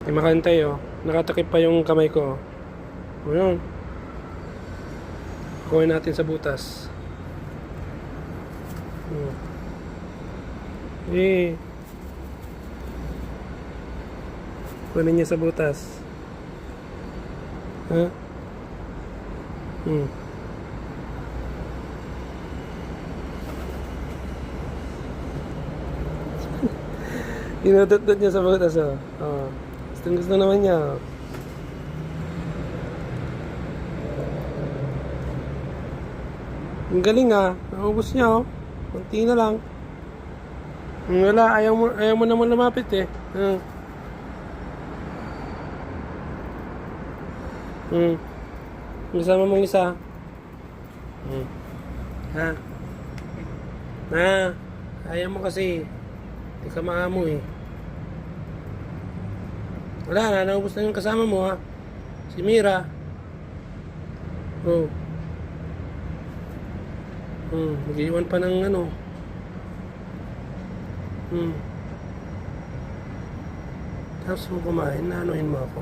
Hindi makantay oh. Nakatakip pa yung kamay ko. O yun. Kuhin natin sa butas. Eh. Kunin niya sa butas. Ha? Inutot-tot niya sa butas oh. Oh. Gusto naman niya oh. Ang galing ah. Naubos niya oh. Kunti na lang. Wala, ayaw mo naman lumapit eh. Kasama mong isa. Ha? Ayaw mo kasi. Hindi ka maamo eh. Wala na, naubos na yung kasama mo ha. Si Mira. Mag-iwan pa ng ano. Tapos mo kumain, naanuhin mo ako.